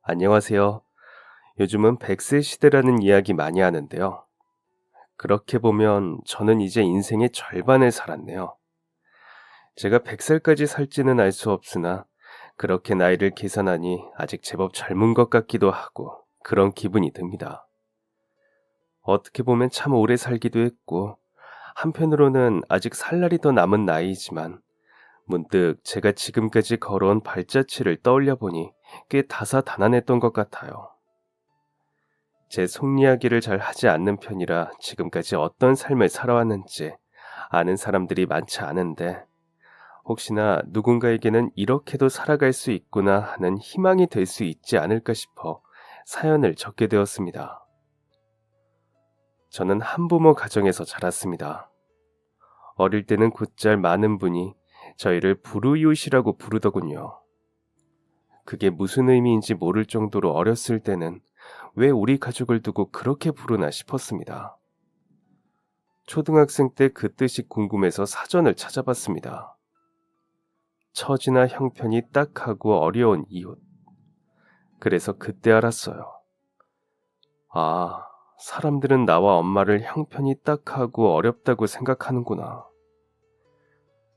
안녕하세요. 요즘은 100세 시대라는 이야기 많이 하는데요. 그렇게 보면 저는 이제 인생의 절반을 살았네요. 제가 100살까지 살지는 알 수 없으나 그렇게 나이를 계산하니 아직 제법 젊은 것 같기도 하고 그런 기분이 듭니다. 어떻게 보면 참 오래 살기도 했고 한편으로는 아직 살 날이 더 남은 나이이지만 문득 제가 지금까지 걸어온 발자취를 떠올려 보니 꽤 다사다난했던 것 같아요. 제 속 이야기를 잘 하지 않는 편이라 지금까지 어떤 삶을 살아왔는지 아는 사람들이 많지 않은데 혹시나 누군가에게는 이렇게도 살아갈 수 있구나 하는 희망이 될 수 있지 않을까 싶어 사연을 적게 되었습니다. 저는 한부모 가정에서 자랐습니다. 어릴 때는 곧잘 많은 분이 저희를 불우이웃이라고 부르더군요. 그게 무슨 의미인지 모를 정도로 어렸을 때는 왜 우리 가족을 두고 그렇게 부르나 싶었습니다. 초등학생 때 그 뜻이 궁금해서 사전을 찾아봤습니다. 처지나 형편이 딱하고 어려운 이웃. 그래서 그때 알았어요. 아, 사람들은 나와 엄마를 형편이 딱하고 어렵다고 생각하는구나.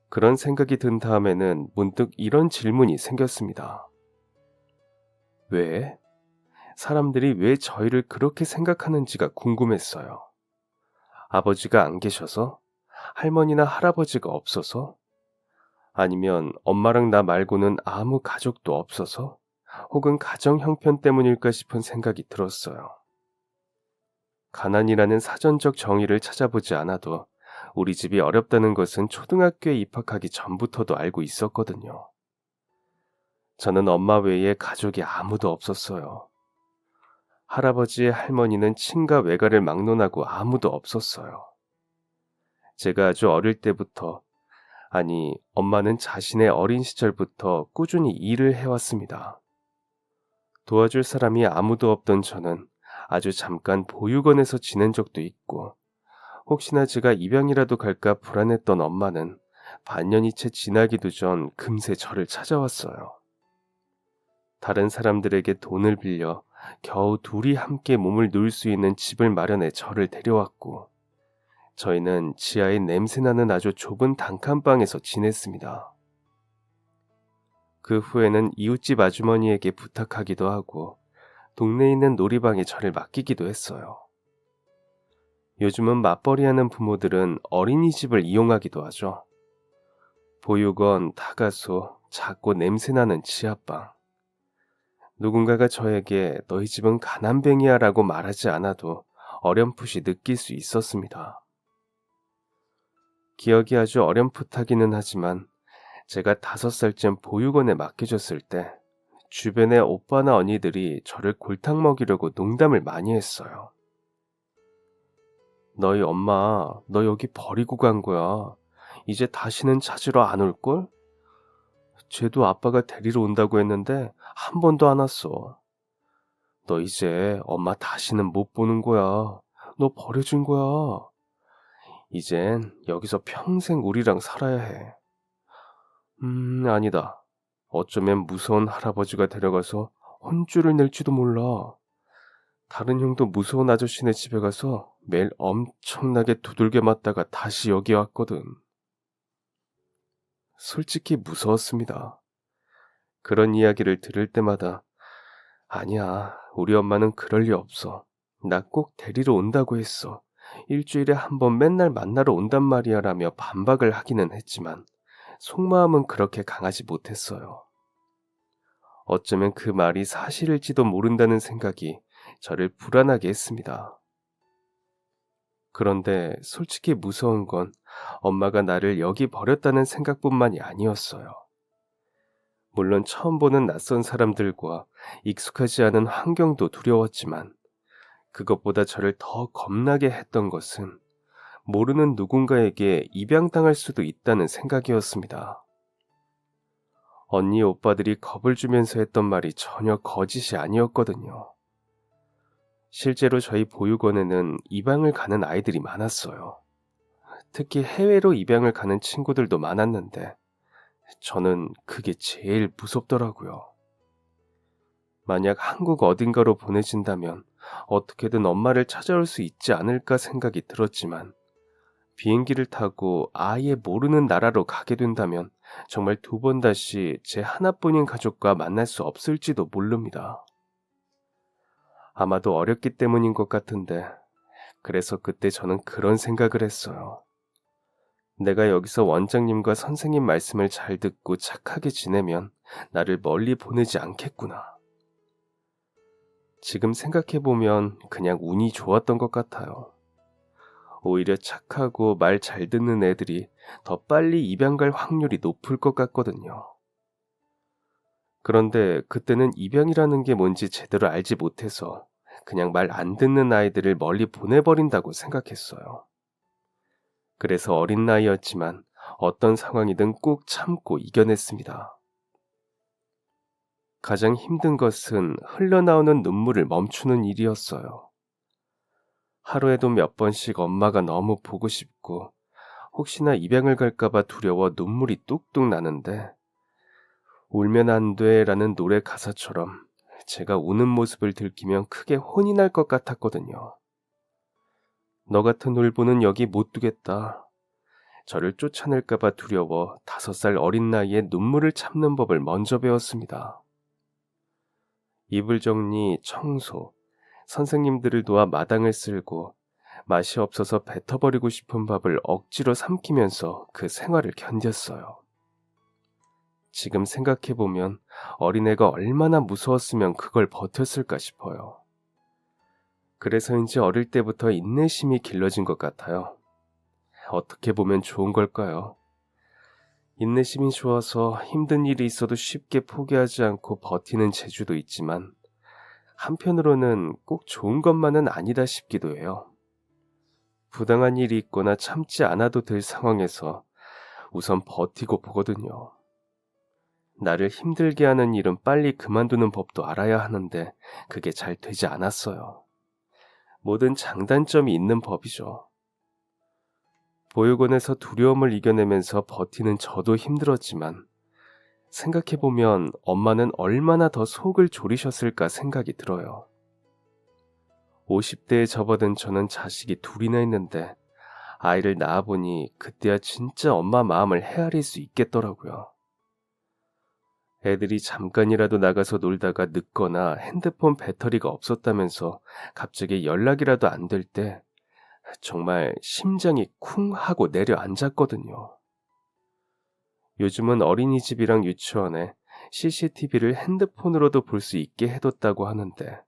그런 생각이 든 다음에는 문득 이런 질문이 생겼습니다. 왜? 사람들이 왜 저희를 그렇게 생각하는지가 궁금했어요. 아버지가 안 계셔서? 할머니나 할아버지가 없어서? 아니면 엄마랑 나 말고는 아무 가족도 없어서? 혹은 가정 형편 때문일까 싶은 생각이 들었어요. 가난이라는 사전적 정의를 찾아보지 않아도 우리 집이 어렵다는 것은 초등학교에 입학하기 전부터도 알고 있었거든요. 저는 엄마 외에 가족이 아무도 없었어요. 할아버지, 할머니는 친가 외가를 막론하고 아무도 없었어요. 제가 아주 어릴 때부터, 아니, 엄마는 자신의 어린 시절부터 꾸준히 일을 해왔습니다. 도와줄 사람이 아무도 없던 저는 아주 잠깐 보육원에서 지낸 적도 있고, 혹시나 제가 입양이라도 갈까 불안했던 엄마는 반년이 채 지나기도 전 금세 저를 찾아왔어요. 다른 사람들에게 돈을 빌려 겨우 둘이 함께 몸을 누울 수 있는 집을 마련해 저를 데려왔고, 저희는 지하에 냄새나는 아주 좁은 단칸방에서 지냈습니다. 그 후에는 이웃집 아주머니에게 부탁하기도 하고, 동네에 있는 놀이방에 저를 맡기기도 했어요. 요즘은 맞벌이하는 부모들은 어린이집을 이용하기도 하죠. 보육원, 타가소, 작고 냄새나는 지하방. 누군가가 저에게 너희 집은 가난뱅이야 라고 말하지 않아도 어렴풋이 느낄 수 있었습니다. 기억이 아주 어렴풋하기는 하지만 제가 5살쯤 보육원에 맡겨졌을 때 주변의 오빠나 언니들이 저를 골탕 먹이려고 농담을 많이 했어요. 너희 엄마, 너 여기 버리고 간 거야. 이제 다시는 찾으러 안 올걸? 쟤도 아빠가 데리러 온다고 했는데 한 번도 안 왔어. 너 이제 엄마 다시는 못 보는 거야. 너 버려진 거야. 이젠 여기서 평생 우리랑 살아야 해. 아니다. 어쩌면 무서운 할아버지가 데려가서 혼쭐을 낼지도 몰라. 다른 형도 무서운 아저씨네 집에 가서 매일 엄청나게 두들겨 맞다가 다시 여기 왔거든. 솔직히 무서웠습니다. 그런 이야기를 들을 때마다 아니야, 우리 엄마는 그럴 리 없어. 나 꼭 데리러 온다고 했어. 일주일에 한 번 맨날 만나러 온단 말이야 라며 반박을 하기는 했지만 속마음은 그렇게 강하지 못했어요. 어쩌면 그 말이 사실일지도 모른다는 생각이 저를 불안하게 했습니다. 그런데 솔직히 무서운 건 엄마가 나를 여기 버렸다는 생각뿐만이 아니었어요. 물론 처음 보는 낯선 사람들과 익숙하지 않은 환경도 두려웠지만 그것보다 저를 더 겁나게 했던 것은 모르는 누군가에게 입양당할 수도 있다는 생각이었습니다. 언니 오빠들이 겁을 주면서 했던 말이 전혀 거짓이 아니었거든요. 실제로 저희 보육원에는 입양을 가는 아이들이 많았어요. 특히 해외로 입양을 가는 친구들도 많았는데 저는 그게 제일 무섭더라고요. 만약 한국 어딘가로 보내진다면 어떻게든 엄마를 찾아올 수 있지 않을까 생각이 들었지만 비행기를 타고 아예 모르는 나라로 가게 된다면 정말 두 번 다시 제 하나뿐인 가족과 만날 수 없을지도 모릅니다. 아마도 어렸기 때문인 것 같은데 그래서 그때 저는 그런 생각을 했어요. 내가 여기서 원장님과 선생님 말씀을 잘 듣고 착하게 지내면 나를 멀리 보내지 않겠구나. 지금 생각해보면 그냥 운이 좋았던 것 같아요. 오히려 착하고 말 잘 듣는 애들이 더 빨리 입양 갈 확률이 높을 것 같거든요. 그런데 그때는 입양이라는 게 뭔지 제대로 알지 못해서 그냥 말 안 듣는 아이들을 멀리 보내버린다고 생각했어요. 그래서 어린 나이였지만 어떤 상황이든 꾹 참고 이겨냈습니다. 가장 힘든 것은 흘러나오는 눈물을 멈추는 일이었어요. 하루에도 몇 번씩 엄마가 너무 보고 싶고 혹시나 입양을 갈까봐 두려워 눈물이 뚝뚝 나는데 울면 안 돼라는 노래 가사처럼 제가 우는 모습을 들키면 크게 혼이 날 것 같았거든요. 너 같은 울보는 여기 못 두겠다. 저를 쫓아낼까봐 두려워 5살 어린 나이에 눈물을 참는 법을 먼저 배웠습니다. 이불 정리, 청소, 선생님들을 도와 마당을 쓸고 맛이 없어서 뱉어버리고 싶은 밥을 억지로 삼키면서 그 생활을 견뎠어요. 지금 생각해보면 어린애가 얼마나 무서웠으면 그걸 버텼을까 싶어요. 그래서인지 어릴 때부터 인내심이 길러진 것 같아요. 어떻게 보면 좋은 걸까요? 인내심이 좋아서 힘든 일이 있어도 쉽게 포기하지 않고 버티는 재주도 있지만 한편으로는 꼭 좋은 것만은 아니다 싶기도 해요. 부당한 일이 있거나 참지 않아도 될 상황에서 우선 버티고 보거든요. 나를 힘들게 하는 일은 빨리 그만두는 법도 알아야 하는데 그게 잘 되지 않았어요. 모든 장단점이 있는 법이죠. 보육원에서 두려움을 이겨내면서 버티는 저도 힘들었지만 생각해보면 엄마는 얼마나 더 속을 졸이셨을까 생각이 들어요. 50대에 접어든 저는 자식이 둘이나 있는데 아이를 낳아보니 그때야 진짜 엄마 마음을 헤아릴 수 있겠더라고요. 애들이 잠깐이라도 나가서 놀다가 늦거나 핸드폰 배터리가 없었다면서 갑자기 연락이라도 안 될 때 정말 심장이 쿵 하고 내려앉았거든요. 요즘은 어린이집이랑 유치원에 CCTV를 핸드폰으로도 볼 수 있게 해뒀다고 하는데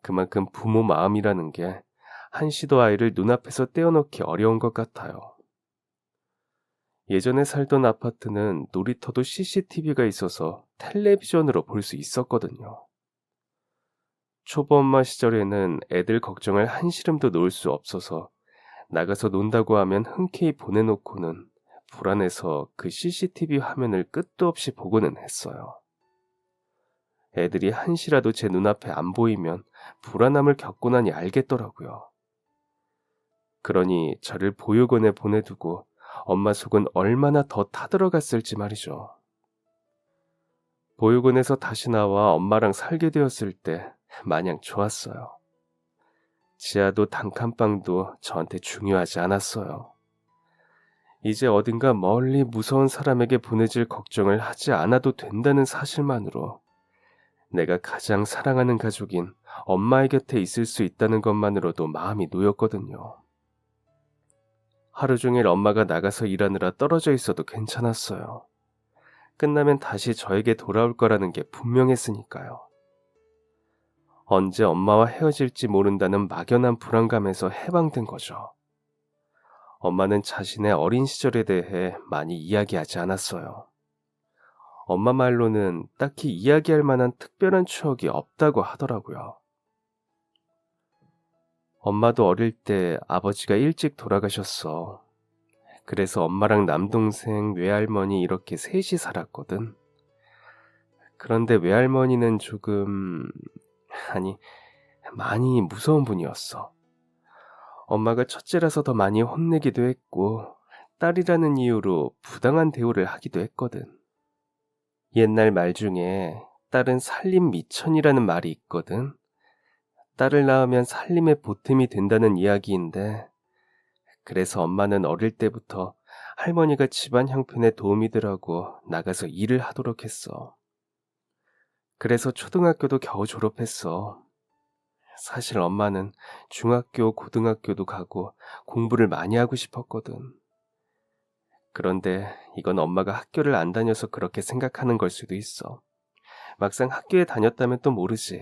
그만큼 부모 마음이라는 게 한시도 아이를 눈앞에서 떼어놓기 어려운 것 같아요. 예전에 살던 아파트는 놀이터도 CCTV가 있어서 텔레비전으로 볼 수 있었거든요. 초보 엄마 시절에는 애들 걱정을 한시름도 놓을 수 없어서 나가서 논다고 하면 흔쾌히 보내놓고는 불안해서 그 CCTV 화면을 끝도 없이 보고는 했어요. 애들이 한시라도 제 눈앞에 안 보이면 불안함을 겪고 나니 알겠더라고요. 그러니 저를 보육원에 보내두고 엄마 속은 얼마나 더 타들어갔을지 말이죠. 보육원에서 다시 나와 엄마랑 살게 되었을 때 마냥 좋았어요. 지하도 단칸방도 저한테 중요하지 않았어요. 이제 어딘가 멀리 무서운 사람에게 보내질 걱정을 하지 않아도 된다는 사실만으로 내가 가장 사랑하는 가족인 엄마의 곁에 있을 수 있다는 것만으로도 마음이 놓였거든요. 하루 종일 엄마가 나가서 일하느라 떨어져 있어도 괜찮았어요. 끝나면 다시 저에게 돌아올 거라는 게 분명했으니까요. 언제 엄마와 헤어질지 모른다는 막연한 불안감에서 해방된 거죠. 엄마는 자신의 어린 시절에 대해 많이 이야기하지 않았어요. 엄마 말로는 딱히 이야기할 만한 특별한 추억이 없다고 하더라고요. 엄마도 어릴 때 아버지가 일찍 돌아가셨어. 그래서 엄마랑 남동생, 외할머니 이렇게 셋이 살았거든. 그런데 외할머니는 많이 무서운 분이었어. 엄마가 첫째라서 더 많이 혼내기도 했고 딸이라는 이유로 부당한 대우를 하기도 했거든. 옛날 말 중에 딸은 살림 미천이라는 말이 있거든. 딸을 낳으면 살림의 보탬이 된다는 이야기인데, 그래서 엄마는 어릴 때부터 할머니가 집안 형편에 도움이 되라고 나가서 일을 하도록 했어. 그래서 초등학교도 겨우 졸업했어. 사실 엄마는 중학교, 고등학교도 가고 공부를 많이 하고 싶었거든. 그런데 이건 엄마가 학교를 안 다녀서 그렇게 생각하는 걸 수도 있어. 막상 학교에 다녔다면 또 모르지.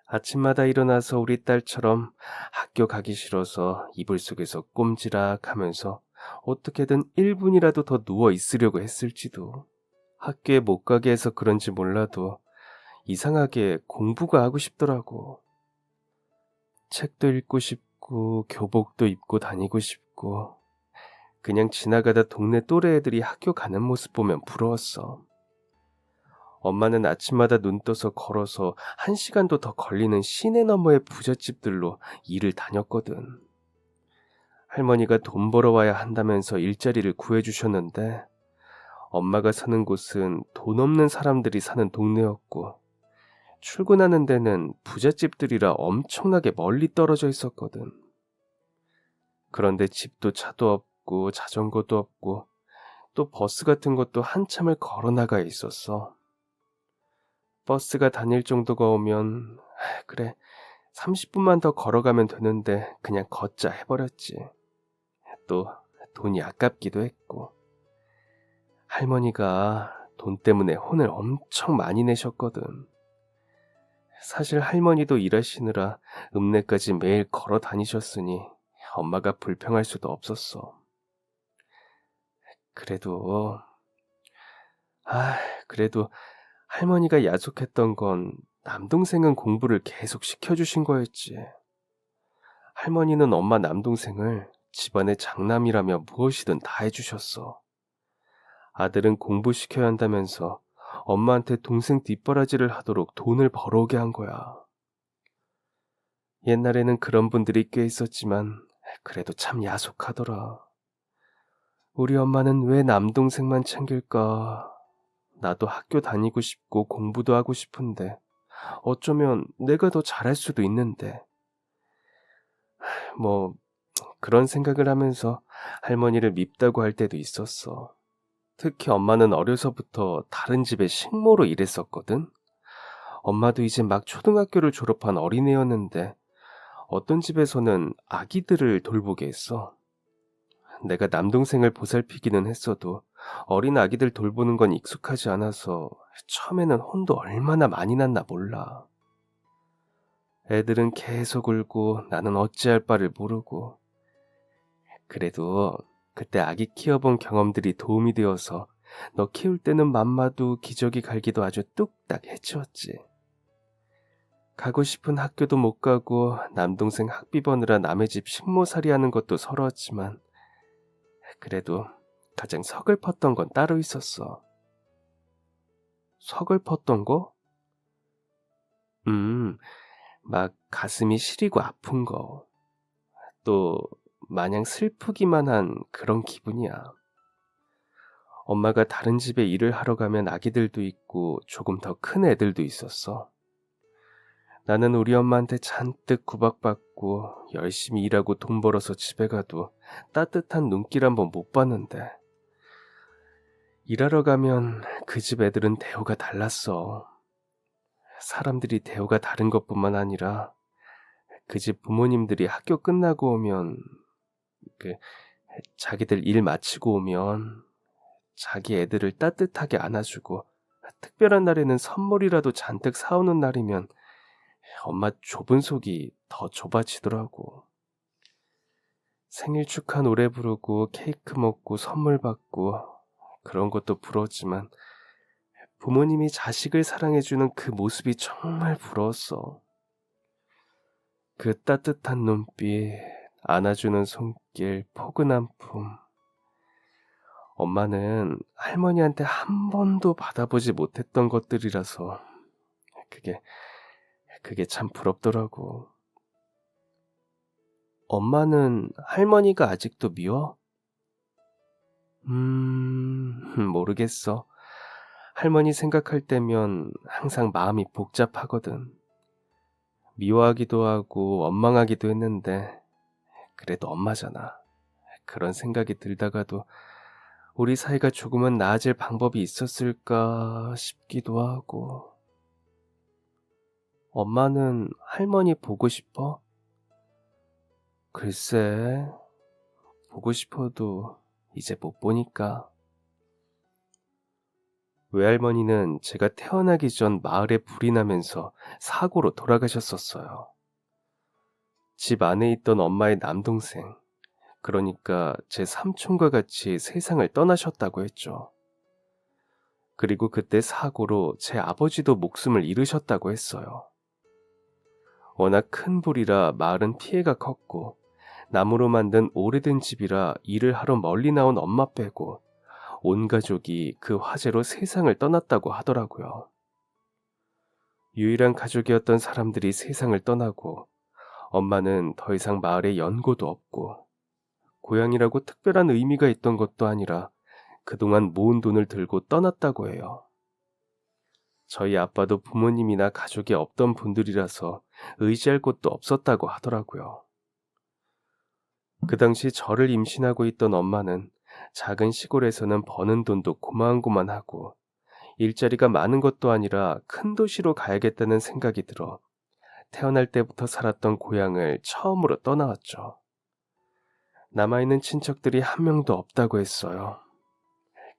아침마다 일어나서 우리 딸처럼 학교 가기 싫어서 이불 속에서 꼼지락 하면서 어떻게든 1분이라도 더 누워 있으려고 했을지도. 학교에 못 가게 해서 그런지 몰라도 이상하게 공부가 하고 싶더라고. 책도 읽고 싶고 교복도 입고 다니고 싶고 그냥 지나가다 동네 또래 애들이 학교 가는 모습 보면 부러웠어. 엄마는 아침마다 눈 떠서 걸어서 1시간도 더 걸리는 시내 너머의 부잣집들로 일을 다녔거든. 할머니가 돈 벌어와야 한다면서 일자리를 구해주셨는데 엄마가 사는 곳은 돈 없는 사람들이 사는 동네였고 출근하는 데는 부잣집들이라 엄청나게 멀리 떨어져 있었거든. 그런데 집도 차도 없고 자전거도 없고 또 버스 같은 것도 한참을 걸어 나가 있었어. 버스가 다닐 정도가 오면 그래 30분만 더 걸어가면 되는데 그냥 걷자 해버렸지. 또 돈이 아깝기도 했고 할머니가 돈 때문에 혼을 엄청 많이 내셨거든. 사실 할머니도 일하시느라 읍내까지 매일 걸어 다니셨으니 엄마가 불평할 수도 없었어. 그래도 아, 그래도 할머니가 야속했던 건 남동생은 공부를 계속 시켜주신 거였지. 할머니는 엄마 남동생을 집안의 장남이라며 무엇이든 다 해주셨어. 아들은 공부시켜야 한다면서 엄마한테 동생 뒷바라지를 하도록 돈을 벌어오게 한 거야. 옛날에는 그런 분들이 꽤 있었지만 그래도 참 야속하더라. 우리 엄마는 왜 남동생만 챙길까? 나도 학교 다니고 싶고 공부도 하고 싶은데 어쩌면 내가 더 잘할 수도 있는데. 뭐 그런 생각을 하면서 할머니를 밉다고 할 때도 있었어. 특히 엄마는 어려서부터 다른 집에 식모로 일했었거든. 엄마도 이제 막 초등학교를 졸업한 어린애였는데 어떤 집에서는 아기들을 돌보게 했어. 내가 남동생을 보살피기는 했어도 어린 아기들 돌보는 건 익숙하지 않아서 처음에는 혼도 얼마나 많이 났나 몰라. 애들은 계속 울고 나는 어찌할 바를 모르고. 그래도 그때 아기 키워본 경험들이 도움이 되어서 너 키울 때는 맘마도 기저귀 갈기도 아주 뚝딱 해치웠지. 가고 싶은 학교도 못 가고 남동생 학비 버느라 남의 집 식모살이 하는 것도 서러웠지만 그래도 가장 서글펐던 건 따로 있었어. 서글펐던 거? 막 가슴이 시리고 아픈 거. 또 마냥 슬프기만 한 그런 기분이야. 엄마가 다른 집에 일을 하러 가면 아기들도 있고 조금 더 큰 애들도 있었어. 나는 우리 엄마한테 잔뜩 구박받고 열심히 일하고 돈 벌어서 집에 가도 따뜻한 눈길 한번 못 봤는데 일하러 가면 그 집 애들은 대우가 달랐어. 사람들이 대우가 다른 것뿐만 아니라 그 집 부모님들이 학교 끝나고 오면 그 자기들 일 마치고 오면 자기 애들을 따뜻하게 안아주고 특별한 날에는 선물이라도 잔뜩 사오는 날이면 엄마 좁은 속이 더 좁아지더라고. 생일 축하 노래 부르고 케이크 먹고 선물 받고 그런 것도 부러웠지만 부모님이 자식을 사랑해주는 그 모습이 정말 부러웠어. 그 따뜻한 눈빛, 안아주는 손길, 포근한 품. 엄마는 할머니한테 한 번도 받아보지 못했던 것들이라서 그게 참 부럽더라고. 엄마는 할머니가 아직도 미워? 모르겠어. 할머니 생각할 때면 항상 마음이 복잡하거든. 미워하기도 하고 원망하기도 했는데 그래도 엄마잖아. 그런 생각이 들다가도 우리 사이가 조금은 나아질 방법이 있었을까 싶기도 하고. 엄마는 할머니 보고 싶어? 글쎄, 보고 싶어도 이제 못 보니까. 외할머니는 제가 태어나기 전 마을에 불이 나면서 사고로 돌아가셨었어요. 집 안에 있던 엄마의 남동생, 그러니까 제 삼촌과 같이 세상을 떠나셨다고 했죠. 그리고 그때 사고로 제 아버지도 목숨을 잃으셨다고 했어요. 워낙 큰 불이라 마을은 피해가 컸고, 나무로 만든 오래된 집이라 일을 하러 멀리 나온 엄마 빼고 온 가족이 그 화재로 세상을 떠났다고 하더라고요. 유일한 가족이었던 사람들이 세상을 떠나고 엄마는 더 이상 마을에 연고도 없고 고향이라고 특별한 의미가 있던 것도 아니라 그동안 모은 돈을 들고 떠났다고 해요. 저희 아빠도 부모님이나 가족이 없던 분들이라서 의지할 곳도 없었다고 하더라고요. 그 당시 저를 임신하고 있던 엄마는 작은 시골에서는 버는 돈도 고만고만하고 일자리가 많은 것도 아니라 큰 도시로 가야겠다는 생각이 들어 태어날 때부터 살았던 고향을 처음으로 떠나왔죠. 남아있는 친척들이 한 명도 없다고 했어요.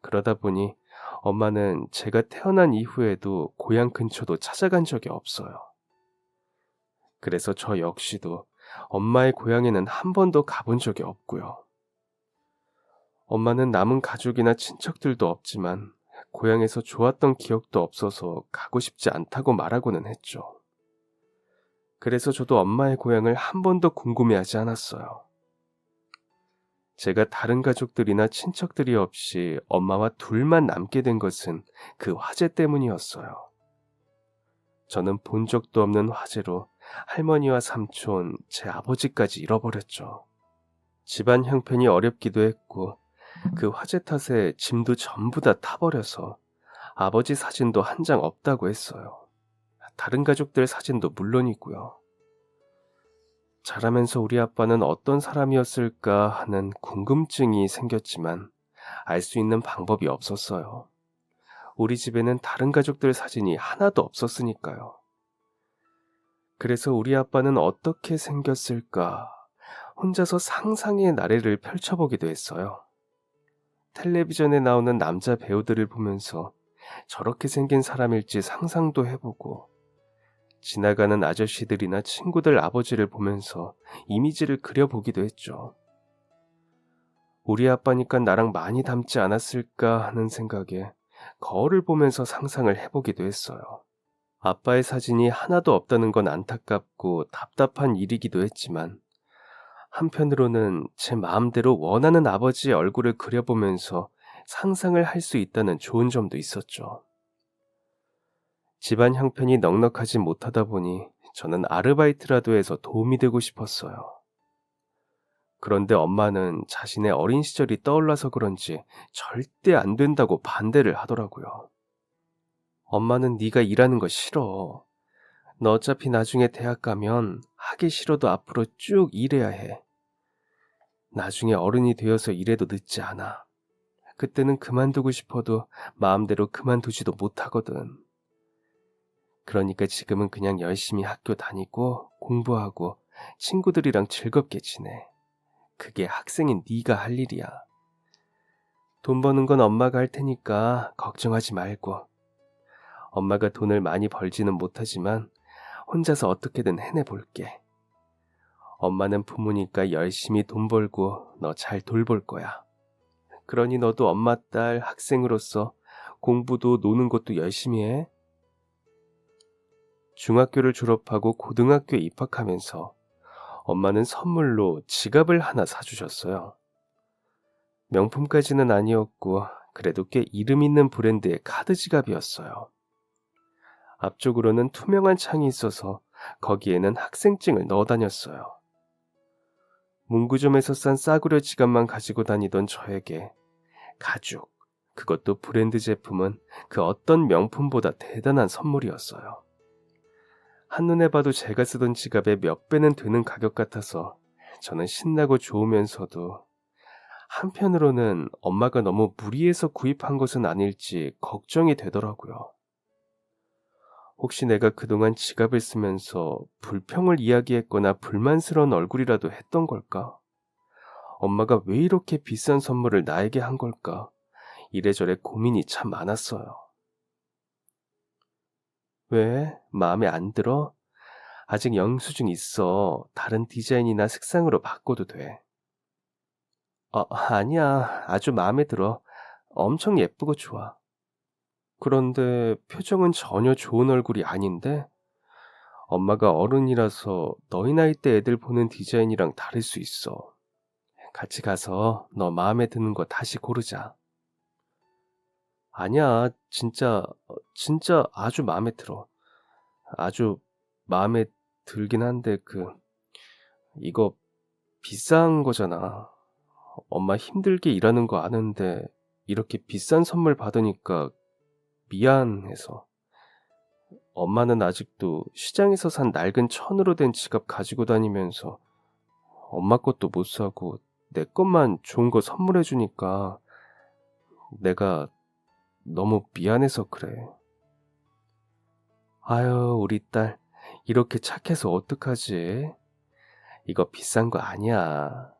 그러다 보니 엄마는 제가 태어난 이후에도 고향 근처도 찾아간 적이 없어요. 그래서 저 역시도 엄마의 고향에는 한 번도 가본 적이 없고요. 엄마는 남은 가족이나 친척들도 없지만 고향에서 좋았던 기억도 없어서 가고 싶지 않다고 말하고는 했죠. 그래서 저도 엄마의 고향을 한 번도 궁금해하지 않았어요. 제가 다른 가족들이나 친척들이 없이 엄마와 둘만 남게 된 것은 그 화재 때문이었어요. 저는 본 적도 없는 화재로 할머니와 삼촌, 제 아버지까지 잃어버렸죠. 집안 형편이 어렵기도 했고 그 화재 탓에 짐도 전부 다 타버려서 아버지 사진도 한 장 없다고 했어요. 다른 가족들 사진도 물론이고요. 자라면서 우리 아빠는 어떤 사람이었을까 하는 궁금증이 생겼지만 알 수 있는 방법이 없었어요. 우리 집에는 다른 가족들 사진이 하나도 없었으니까요. 그래서 우리 아빠는 어떻게 생겼을까 혼자서 상상의 나래를 펼쳐보기도 했어요. 텔레비전에 나오는 남자 배우들을 보면서 저렇게 생긴 사람일지 상상도 해보고 지나가는 아저씨들이나 친구들 아버지를 보면서 이미지를 그려보기도 했죠. 우리 아빠니까 나랑 많이 닮지 않았을까 하는 생각에 거울을 보면서 상상을 해보기도 했어요. 아빠의 사진이 하나도 없다는 건 안타깝고 답답한 일이기도 했지만 한편으로는 제 마음대로 원하는 아버지의 얼굴을 그려보면서 상상을 할 수 있다는 좋은 점도 있었죠. 집안 형편이 넉넉하지 못하다 보니 저는 아르바이트라도 해서 도움이 되고 싶었어요. 그런데 엄마는 자신의 어린 시절이 떠올라서 그런지 절대 안 된다고 반대를 하더라고요. 엄마는 네가 일하는 거 싫어. 너 어차피 나중에 대학 가면 하기 싫어도 앞으로 쭉 일해야 해. 나중에 어른이 되어서 일해도 늦지 않아. 그때는 그만두고 싶어도 마음대로 그만두지도 못하거든. 그러니까 지금은 그냥 열심히 학교 다니고 공부하고 친구들이랑 즐겁게 지내. 그게 학생인 네가 할 일이야. 돈 버는 건 엄마가 할 테니까 걱정하지 말고. 엄마가 돈을 많이 벌지는 못하지만 혼자서 어떻게든 해내볼게. 엄마는 부모니까 열심히 돈 벌고 너 잘 돌볼 거야. 그러니 너도 엄마 딸 학생으로서 공부도 노는 것도 열심히 해. 중학교를 졸업하고 고등학교에 입학하면서 엄마는 선물로 지갑을 하나 사주셨어요. 명품까지는 아니었고 그래도 꽤 이름 있는 브랜드의 카드 지갑이었어요. 앞쪽으로는 투명한 창이 있어서 거기에는 학생증을 넣어 다녔어요. 문구점에서 싼 싸구려 지갑만 가지고 다니던 저에게 가죽, 그것도 브랜드 제품은 그 어떤 명품보다 대단한 선물이었어요. 한눈에 봐도 제가 쓰던 지갑의 몇 배는 되는 가격 같아서 저는 신나고 좋으면서도 한편으로는 엄마가 너무 무리해서 구입한 것은 아닐지 걱정이 되더라고요. 혹시 내가 그동안 지갑을 쓰면서 불평을 이야기했거나 불만스러운 얼굴이라도 했던 걸까? 엄마가 왜 이렇게 비싼 선물을 나에게 한 걸까? 이래저래 고민이 참 많았어요. 왜? 마음에 안 들어? 아직 영수증 있어. 다른 디자인이나 색상으로 바꿔도 돼. 아니야. 아주 마음에 들어. 엄청 예쁘고 좋아. 그런데 표정은 전혀 좋은 얼굴이 아닌데? 엄마가 어른이라서 너희 나이 때 애들 보는 디자인이랑 다를 수 있어. 같이 가서 너 마음에 드는 거 다시 고르자. 아니야. 진짜 아주 마음에 들어. 아주 마음에 들긴 한데 이거 비싼 거잖아. 엄마 힘들게 일하는 거 아는데 이렇게 비싼 선물 받으니까 미안해서. 엄마는 아직도 시장에서 산 낡은 천으로 된 지갑 가지고 다니면서 엄마 것도 못 사고 내 것만 좋은 거 선물해 주니까 내가 너무 미안해서 그래. 아유, 우리 딸 이렇게 착해서 어떡하지? 이거 비싼 거 아니야.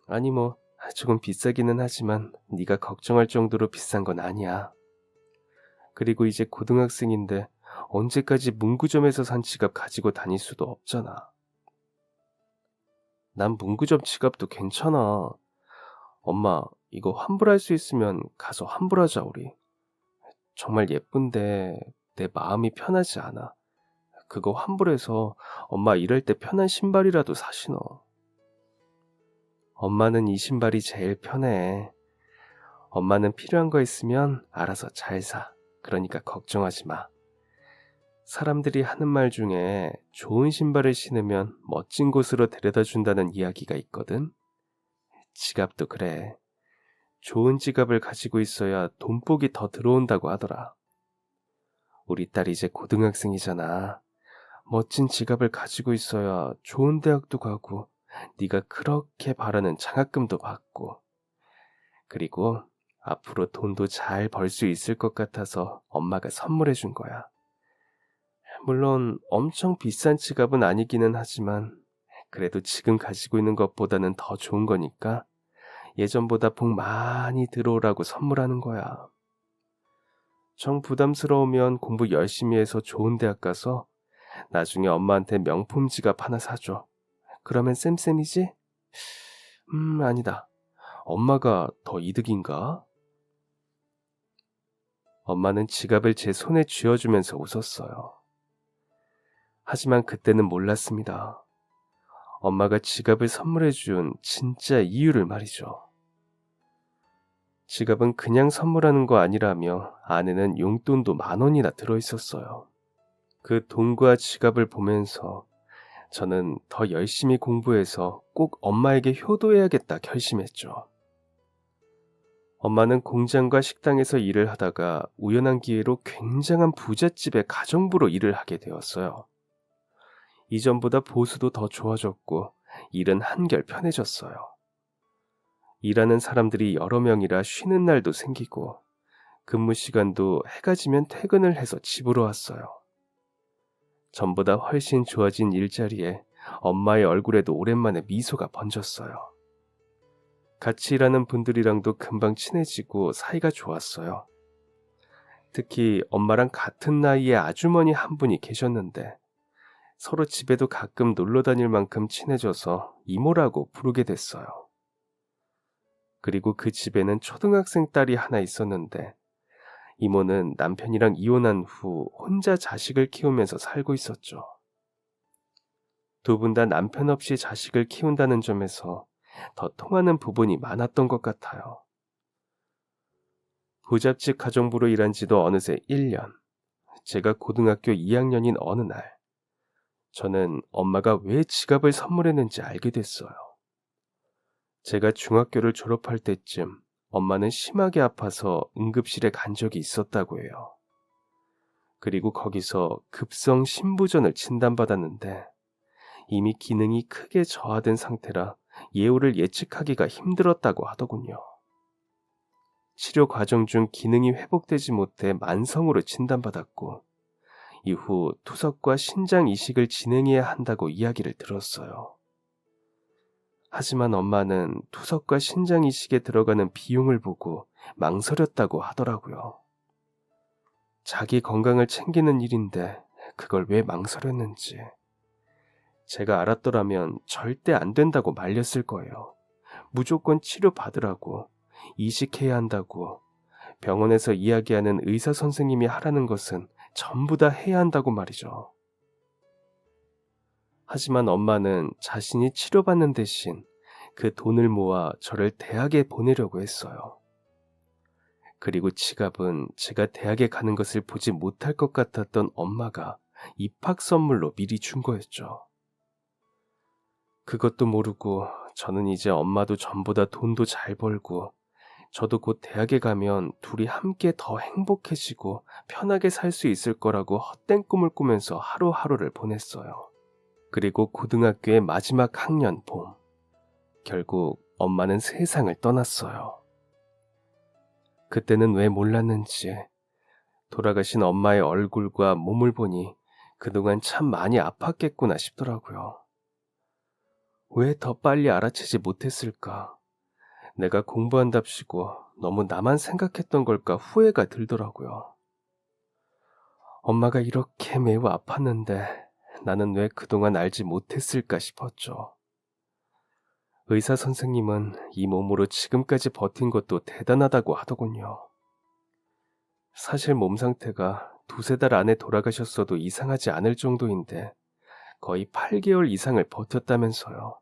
아니 뭐 조금 비싸기는 하지만 네가 걱정할 정도로 비싼 건 아니야. 그리고 이제 고등학생인데 언제까지 문구점에서 산 지갑 가지고 다닐 수도 없잖아. 난 문구점 지갑도 괜찮아. 엄마, 이거 환불할 수 있으면 가서 환불하자 우리. 정말 예쁜데 내 마음이 편하지 않아. 그거 환불해서 엄마 일할 때 편한 신발이라도 사 신어. 엄마는 이 신발이 제일 편해. 엄마는 필요한 거 있으면 알아서 잘 사. 그러니까 걱정하지 마. 사람들이 하는 말 중에 좋은 신발을 신으면 멋진 곳으로 데려다 준다는 이야기가 있거든. 지갑도 그래. 좋은 지갑을 가지고 있어야 돈복이 더 들어온다고 하더라. 우리 딸 이제 고등학생이잖아. 멋진 지갑을 가지고 있어야 좋은 대학도 가고 네가 그렇게 바라는 장학금도 받고 그리고 앞으로 돈도 잘 벌 수 있을 것 같아서 엄마가 선물해 준 거야. 물론 엄청 비싼 지갑은 아니기는 하지만 그래도 지금 가지고 있는 것보다는 더 좋은 거니까 예전보다 복 많이 들어오라고 선물하는 거야. 정 부담스러우면 공부 열심히 해서 좋은 대학 가서 나중에 엄마한테 명품 지갑 하나 사줘. 그러면 쌤쌤이지? 아니다. 엄마가 더 이득인가? 엄마는 지갑을 제 손에 쥐어주면서 웃었어요. 하지만 그때는 몰랐습니다. 엄마가 지갑을 선물해준 진짜 이유를 말이죠. 지갑은 그냥 선물하는 거 아니라며 안에는 용돈도 10,000원이나 들어있었어요. 그 돈과 지갑을 보면서 저는 더 열심히 공부해서 꼭 엄마에게 효도해야겠다 결심했죠. 엄마는 공장과 식당에서 일을 하다가 우연한 기회로 굉장한 부잣집의 가정부로 일을 하게 되었어요. 이전보다 보수도 더 좋아졌고 일은 한결 편해졌어요. 일하는 사람들이 여러 명이라 쉬는 날도 생기고 근무 시간도 해가 지면 퇴근을 해서 집으로 왔어요. 전보다 훨씬 좋아진 일자리에 엄마의 얼굴에도 오랜만에 미소가 번졌어요. 같이 일하는 분들이랑도 금방 친해지고 사이가 좋았어요. 특히 엄마랑 같은 나이의 아주머니 한 분이 계셨는데 서로 집에도 가끔 놀러 다닐 만큼 친해져서 이모라고 부르게 됐어요. 그리고 그 집에는 초등학생 딸이 하나 있었는데 이모는 남편이랑 이혼한 후 혼자 자식을 키우면서 살고 있었죠. 두 분 다 남편 없이 자식을 키운다는 점에서 더 통하는 부분이 많았던 것 같아요. 부잣집 가정부로 일한 지도 어느새 1년. 제가 고등학교 2학년인 어느 날, 저는 엄마가 왜 지갑을 선물했는지 알게 됐어요. 제가 중학교를 졸업할 때쯤 엄마는 심하게 아파서 응급실에 간 적이 있었다고 해요. 그리고 거기서 급성 심부전을 진단받았는데 이미 기능이 크게 저하된 상태라 예후를 예측하기가 힘들었다고 하더군요. 치료 과정 중 기능이 회복되지 못해 만성으로 진단받았고 이후 투석과 신장 이식을 진행해야 한다고 이야기를 들었어요. 하지만 엄마는 투석과 신장 이식에 들어가는 비용을 보고 망설였다고 하더라고요. 자기 건강을 챙기는 일인데 그걸 왜 망설였는지. 제가 알았더라면 절대 안 된다고 말렸을 거예요. 무조건 치료받으라고, 이식해야 한다고, 병원에서 이야기하는 의사 선생님이 하라는 것은 전부 다 해야 한다고 말이죠. 하지만 엄마는 자신이 치료받는 대신 그 돈을 모아 저를 대학에 보내려고 했어요. 그리고 지갑은 제가 대학에 가는 것을 보지 못할 것 같았던 엄마가 입학 선물로 미리 준 거였죠. 그것도 모르고 저는 이제 엄마도 전보다 돈도 잘 벌고 저도 곧 대학에 가면 둘이 함께 더 행복해지고 편하게 살 수 있을 거라고 헛된 꿈을 꾸면서 하루하루를 보냈어요. 그리고 고등학교의 마지막 학년 봄, 결국 엄마는 세상을 떠났어요. 그때는 왜 몰랐는지 돌아가신 엄마의 얼굴과 몸을 보니 그동안 참 많이 아팠겠구나 싶더라고요. 왜 더 빨리 알아채지 못했을까? 내가 공부한답시고 너무 나만 생각했던 걸까 후회가 들더라고요. 엄마가 이렇게 매우 아팠는데 나는 왜 그동안 알지 못했을까 싶었죠. 의사 선생님은 이 몸으로 지금까지 버틴 것도 대단하다고 하더군요. 사실 몸 상태가 두세 달 안에 돌아가셨어도 이상하지 않을 정도인데 거의 8개월 이상을 버텼다면서요.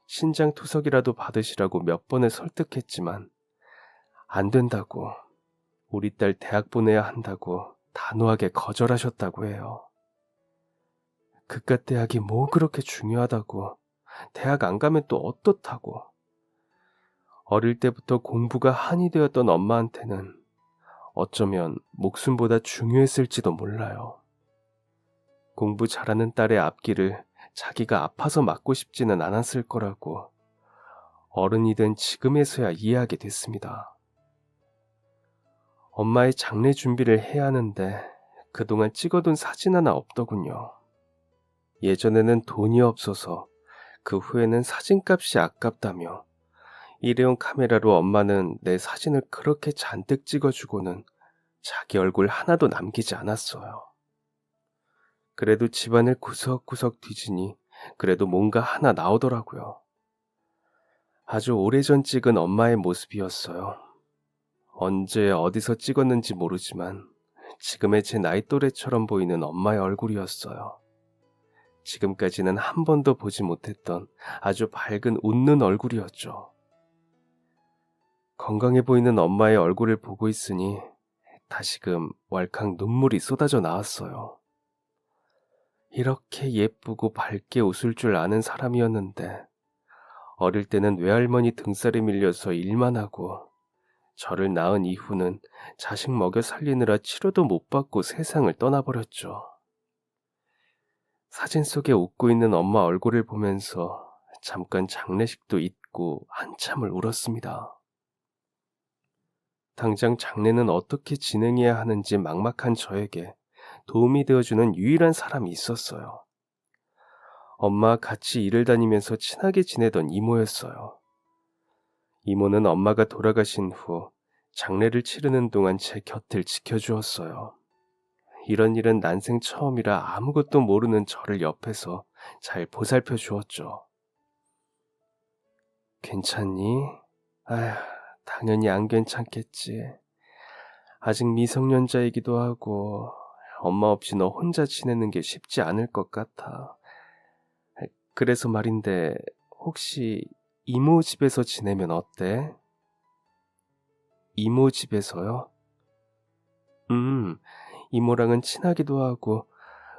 신장 투석이라도 받으시라고 몇 번을 설득했지만 안 된다고, 우리 딸 대학 보내야 한다고 단호하게 거절하셨다고 해요. 그깟 대학이 뭐 그렇게 중요하다고, 대학 안 가면 또 어떻다고. 어릴 때부터 공부가 한이 되었던 엄마한테는 어쩌면 목숨보다 중요했을지도 몰라요. 공부 잘하는 딸의 앞길을 자기가 아파서 막고 싶지는 않았을 거라고 어른이 된 지금에서야 이해하게 됐습니다. 엄마의 장례 준비를 해야 하는데 그동안 찍어둔 사진 하나 없더군요. 예전에는 돈이 없어서 그 후에는 사진값이 아깝다며 일회용 카메라로 엄마는 내 사진을 그렇게 잔뜩 찍어주고는 자기 얼굴 하나도 남기지 않았어요. 그래도 집안을 구석구석 뒤지니 그래도 뭔가 하나 나오더라고요. 아주 오래전 찍은 엄마의 모습이었어요. 언제 어디서 찍었는지 모르지만 지금의 제 나이 또래처럼 보이는 엄마의 얼굴이었어요. 지금까지는 한 번도 보지 못했던 아주 밝은 웃는 얼굴이었죠. 건강해 보이는 엄마의 얼굴을 보고 있으니 다시금 왈칵 눈물이 쏟아져 나왔어요. 이렇게 예쁘고 밝게 웃을 줄 아는 사람이었는데 어릴 때는 외할머니 등살에 밀려서 일만 하고 저를 낳은 이후는 자식 먹여 살리느라 치료도 못 받고 세상을 떠나버렸죠. 사진 속에 웃고 있는 엄마 얼굴을 보면서 잠깐 장례식도 잊고 한참을 울었습니다. 당장 장례는 어떻게 진행해야 하는지 막막한 저에게 도움이 되어주는 유일한 사람이 있었어요. 엄마와 같이 일을 다니면서 친하게 지내던 이모였어요. 이모는 엄마가 돌아가신 후 장례를 치르는 동안 제 곁을 지켜주었어요. 이런 일은 난생 처음이라 아무것도 모르는 저를 옆에서 잘 보살펴 주었죠. 괜찮니? 아휴, 당연히 안 괜찮겠지. 아직 미성년자이기도 하고 엄마 없이 너 혼자 지내는 게 쉽지 않을 것 같아. 그래서 말인데 혹시 이모 집에서 지내면 어때? 이모 집에서요? 이모랑은 친하기도 하고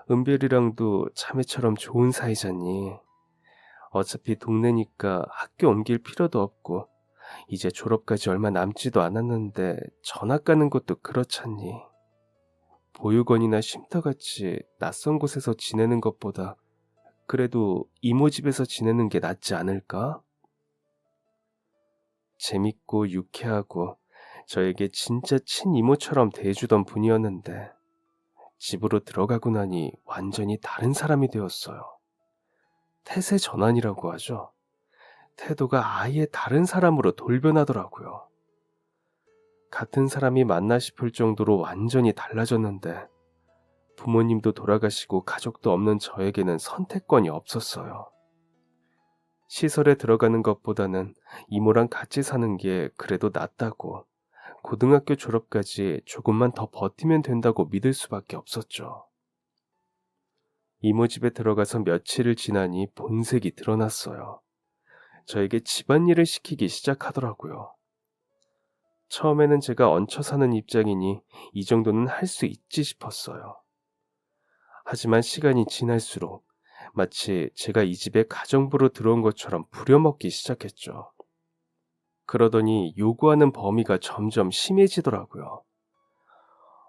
은별이랑도 자매처럼 좋은 사이잖니. 어차피 동네니까 학교 옮길 필요도 없고 이제 졸업까지 얼마 남지도 않았는데 전학 가는 것도 그렇잖니. 보육원이나 쉼터같이 낯선 곳에서 지내는 것보다 그래도 이모 집에서 지내는 게 낫지 않을까? 재밌고 유쾌하고 저에게 진짜 친이모처럼 대해주던 분이었는데 집으로 들어가고 나니 완전히 다른 사람이 되었어요. 태세 전환이라고 하죠. 태도가 아예 다른 사람으로 돌변하더라고요. 같은 사람이 맞나 싶을 정도로 완전히 달라졌는데 부모님도 돌아가시고 가족도 없는 저에게는 선택권이 없었어요. 시설에 들어가는 것보다는 이모랑 같이 사는 게 그래도 낫다고 고등학교 졸업까지 조금만 더 버티면 된다고 믿을 수밖에 없었죠. 이모 집에 들어가서 며칠을 지나니 본색이 드러났어요. 저에게 집안일을 시키기 시작하더라고요. 처음에는 제가 얹혀 사는 입장이니 이 정도는 할 수 있지 싶었어요. 하지만 시간이 지날수록 마치 제가 이 집에 가정부로 들어온 것처럼 부려먹기 시작했죠. 그러더니 요구하는 범위가 점점 심해지더라고요.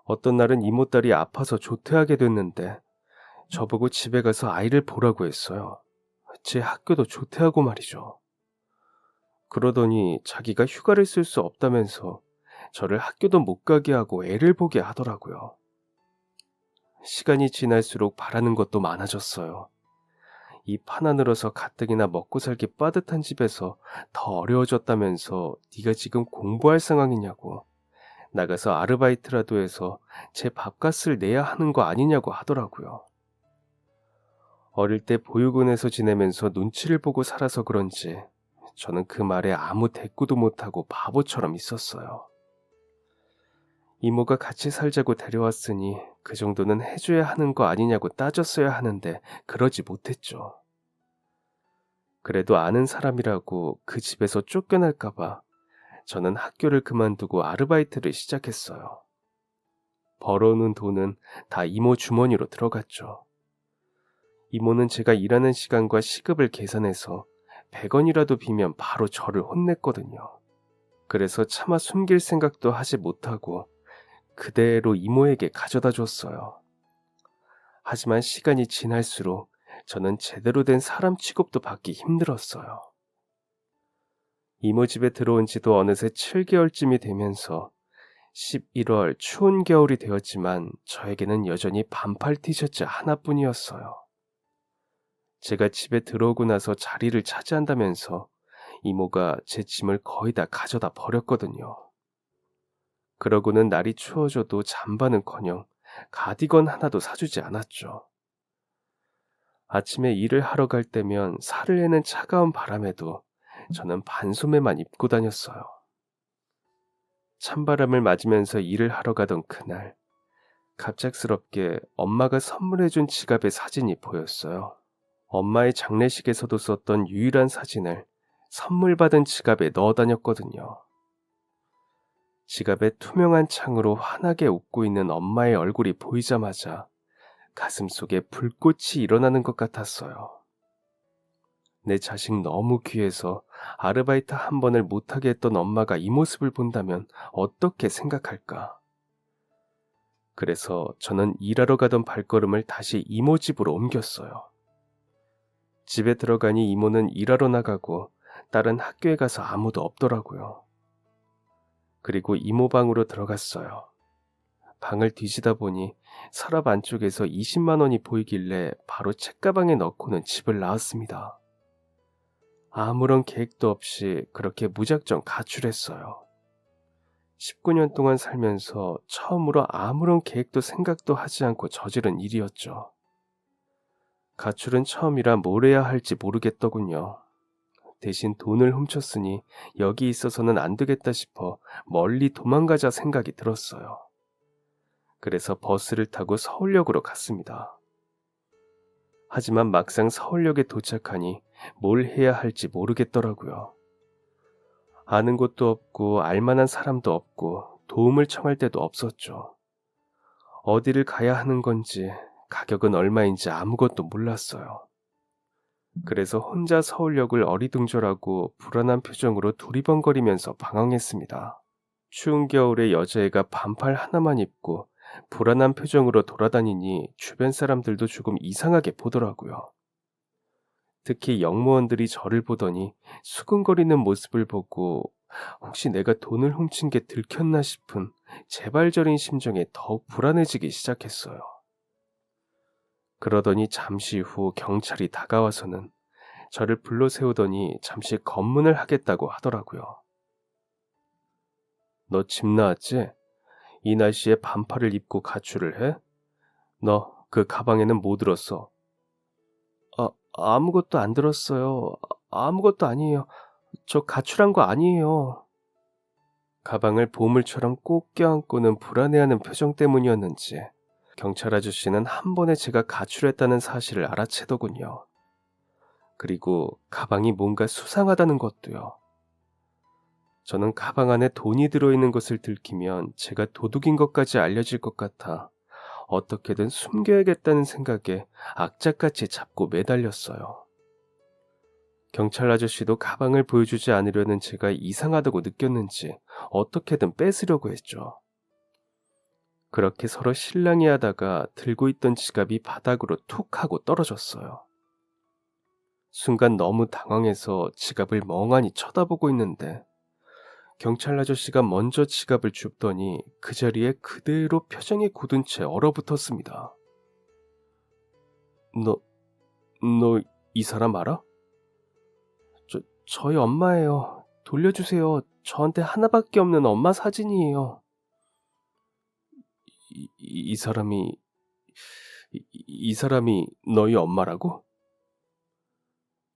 어떤 날은 이모딸이 아파서 조퇴하게 됐는데 저보고 집에 가서 아이를 보라고 했어요. 제 학교도 조퇴하고 말이죠. 그러더니 자기가 휴가를 쓸 수 없다면서 저를 학교도 못 가게 하고 애를 보게 하더라고요. 시간이 지날수록 바라는 것도 많아졌어요. 입 하나 늘어서 가뜩이나 먹고 살기 빠듯한 집에서 더 어려워졌다면서 네가 지금 공부할 상황이냐고, 나가서 아르바이트라도 해서 제 밥값을 내야 하는 거 아니냐고 하더라고요. 어릴 때 보육원에서 지내면서 눈치를 보고 살아서 그런지 저는 그 말에 아무 대꾸도 못하고 바보처럼 있었어요. 이모가 같이 살자고 데려왔으니 그 정도는 해줘야 하는 거 아니냐고 따졌어야 하는데 그러지 못했죠. 그래도 아는 사람이라고 그 집에서 쫓겨날까봐 저는 학교를 그만두고 아르바이트를 시작했어요. 벌어오는 돈은 다 이모 주머니로 들어갔죠. 이모는 제가 일하는 시간과 시급을 계산해서 100원이라도 비면 바로 저를 혼냈거든요. 그래서 차마 숨길 생각도 하지 못하고 그대로 이모에게 가져다 줬어요. 하지만 시간이 지날수록 저는 제대로 된 사람 취급도 받기 힘들었어요. 이모 집에 들어온 지도 어느새 7개월쯤이 되면서 11월 추운 겨울이 되었지만 저에게는 여전히 반팔 티셔츠 하나뿐이었어요. 제가 집에 들어오고 나서 자리를 차지한다면서 이모가 제 짐을 거의 다 가져다 버렸거든요. 그러고는 날이 추워져도 잠바는커녕 가디건 하나도 사주지 않았죠. 아침에 일을 하러 갈 때면 살을 내는 차가운 바람에도 저는 반소매만 입고 다녔어요. 찬바람을 맞으면서 일을 하러 가던 그날, 갑작스럽게 엄마가 선물해준 지갑의 사진이 보였어요. 엄마의 장례식에서도 썼던 유일한 사진을 선물 받은 지갑에 넣어 다녔거든요. 지갑에 투명한 창으로 환하게 웃고 있는 엄마의 얼굴이 보이자마자 가슴속에 불꽃이 일어나는 것 같았어요. 내 자식 너무 귀해서 아르바이트 한 번을 못하게 했던 엄마가 이 모습을 본다면 어떻게 생각할까? 그래서 저는 일하러 가던 발걸음을 다시 이모 집으로 옮겼어요. 집에 들어가니 이모는 일하러 나가고 딸은 학교에 가서 아무도 없더라고요. 그리고 이모 방으로 들어갔어요. 방을 뒤지다 보니 서랍 안쪽에서 20만 원이 보이길래 바로 책가방에 넣고는 집을 나왔습니다. 아무런 계획도 없이 그렇게 무작정 가출했어요. 19년 동안 살면서 처음으로 아무런 계획도 생각도 하지 않고 저지른 일이었죠. 가출은 처음이라 뭘 해야 할지 모르겠더군요. 대신 돈을 훔쳤으니 여기 있어서는 안 되겠다 싶어 멀리 도망가자 생각이 들었어요. 그래서 버스를 타고 서울역으로 갔습니다. 하지만 막상 서울역에 도착하니 뭘 해야 할지 모르겠더라고요. 아는 곳도 없고 알만한 사람도 없고 도움을 청할 데도 없었죠. 어디를 가야 하는 건지 가격은 얼마인지 아무것도 몰랐어요. 그래서 혼자 서울역을 어리둥절하고 불안한 표정으로 두리번거리면서 방황했습니다. 추운 겨울에 여자애가 반팔 하나만 입고 불안한 표정으로 돌아다니니 주변 사람들도 조금 이상하게 보더라고요. 특히 영무원들이 저를 보더니 수근거리는 모습을 보고 혹시 내가 돈을 훔친 게 들켰나 싶은 재발절인 심정에 더욱 불안해지기 시작했어요. 그러더니 잠시 후 경찰이 다가와서는 저를 불러 세우더니 잠시 검문을 하겠다고 하더라고요. 너 집 나왔지? 이 날씨에 반팔을 입고 가출을 해? 너 그 가방에는 뭐 들었어? 아무것도 안 들었어요. 아무것도 아니에요. 저 가출한 거 아니에요. 가방을 보물처럼 꼭 껴안고는 불안해하는 표정 때문이었는지 경찰 아저씨는 한 번에 제가 가출했다는 사실을 알아채더군요. 그리고 가방이 뭔가 수상하다는 것도요. 저는 가방 안에 돈이 들어있는 것을 들키면 제가 도둑인 것까지 알려질 것 같아 어떻게든 숨겨야겠다는 생각에 악착같이 잡고 매달렸어요. 경찰 아저씨도 가방을 보여주지 않으려는 제가 이상하다고 느꼈는지 어떻게든 뺏으려고 했죠. 그렇게 서로 실랑이 하다가 들고 있던 지갑이 바닥으로 툭 하고 떨어졌어요. 순간 너무 당황해서 지갑을 멍하니 쳐다보고 있는데 경찰 아저씨가 먼저 지갑을 줍더니 그 자리에 그대로 표정이 굳은 채 얼어붙었습니다. 너 이 사람 알아? 저희 엄마예요. 돌려주세요. 저한테 하나밖에 없는 엄마 사진이에요. 이 사람이 이 사람이 너희 엄마라고?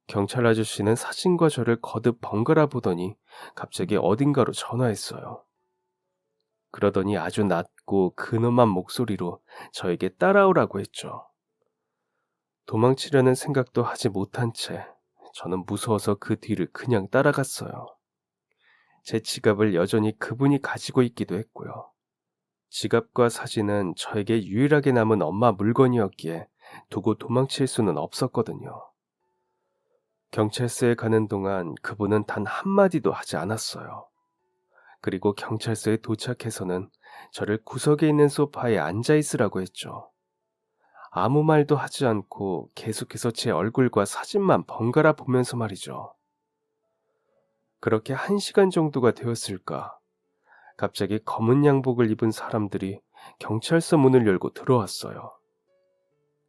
경찰 아저씨는 사진과 저를 거듭 번갈아 보더니 갑자기 어딘가로 전화했어요. 그러더니 아주 낮고 근엄한 목소리로 저에게 따라오라고 했죠. 도망치려는 생각도 하지 못한 채 저는 무서워서 그 뒤를 그냥 따라갔어요. 제 지갑을 여전히 그분이 가지고 있기도 했고요. 지갑과 사진은 저에게 유일하게 남은 엄마 물건이었기에 두고 도망칠 수는 없었거든요. 경찰서에 가는 동안 그분은 단 한마디도 하지 않았어요. 그리고 경찰서에 도착해서는 저를 구석에 있는 소파에 앉아 있으라고 했죠. 아무 말도 하지 않고 계속해서 제 얼굴과 사진만 번갈아 보면서 말이죠. 그렇게 1시간 정도가 되었을까? 갑자기 검은 양복을 입은 사람들이 경찰서 문을 열고 들어왔어요.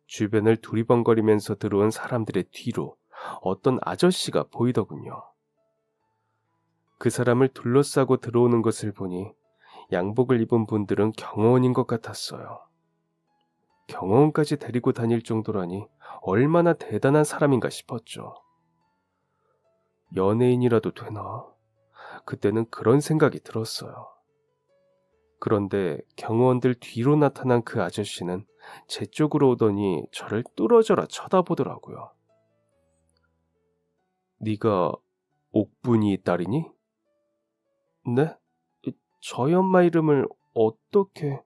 주변을 두리번거리면서 들어온 사람들의 뒤로 어떤 아저씨가 보이더군요. 그 사람을 둘러싸고 들어오는 것을 보니 양복을 입은 분들은 경호원인 것 같았어요. 경호원까지 데리고 다닐 정도라니 얼마나 대단한 사람인가 싶었죠. 연예인이라도 되나? 그때는 그런 생각이 들었어요. 그런데 경호원들 뒤로 나타난 그 아저씨는 제 쪽으로 오더니 저를 뚫어져라 쳐다보더라고요. 네가 옥분이 딸이니? 네? 저희 엄마 이름을 어떻게...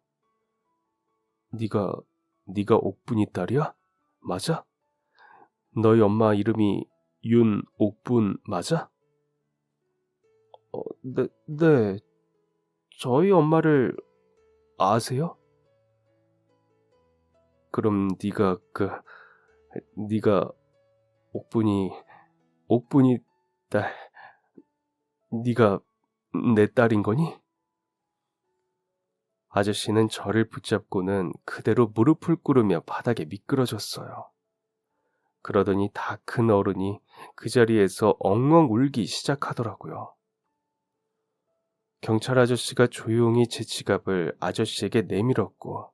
네가 옥분이 딸이야? 맞아? 너희 엄마 이름이 윤옥분 맞아? 네. 저희 엄마를 아세요? 그럼 네가 옥분이 딸, 네가 내 딸인 거니? 아저씨는 저를 붙잡고는 그대로 무릎을 꿇으며 바닥에 미끄러졌어요. 그러더니 다 큰 어른이 그 자리에서 엉엉 울기 시작하더라고요. 경찰 아저씨가 조용히 제 지갑을 아저씨에게 내밀었고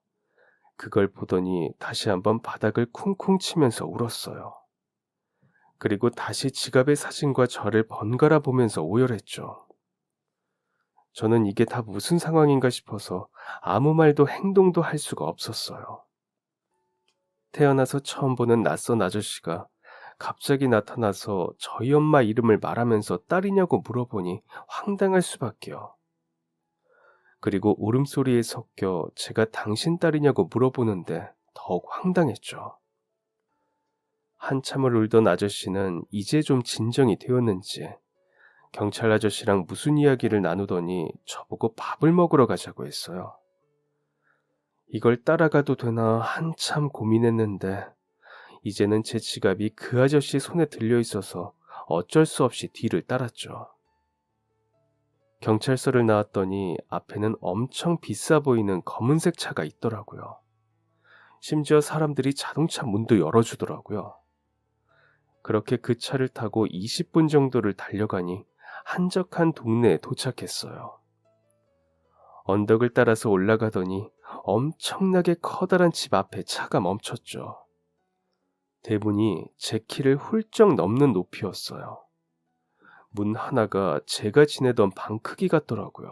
그걸 보더니 다시 한번 바닥을 쿵쿵 치면서 울었어요. 그리고 다시 지갑의 사진과 저를 번갈아 보면서 오열했죠. 저는 이게 다 무슨 상황인가 싶어서 아무 말도 행동도 할 수가 없었어요. 태어나서 처음 보는 낯선 아저씨가 갑자기 나타나서 저희 엄마 이름을 말하면서 딸이냐고 물어보니 황당할 수밖에요. 그리고 울음소리에 섞여 제가 당신 딸이냐고 물어보는데 더욱 황당했죠. 한참을 울던 아저씨는 이제 좀 진정이 되었는지 경찰 아저씨랑 무슨 이야기를 나누더니 저보고 밥을 먹으러 가자고 했어요. 이걸 따라가도 되나 한참 고민했는데 이제는 제 지갑이 그 아저씨 손에 들려 있어서 어쩔 수 없이 뒤를 따랐죠. 경찰서를 나왔더니 앞에는 엄청 비싸 보이는 검은색 차가 있더라고요. 심지어 사람들이 자동차 문도 열어주더라고요. 그렇게 그 차를 타고 20분 정도를 달려가니 한적한 동네에 도착했어요. 언덕을 따라서 올라가더니 엄청나게 커다란 집 앞에 차가 멈췄죠. 대문이 제 키를 훌쩍 넘는 높이였어요. 문 하나가 제가 지내던 방 크기 같더라고요.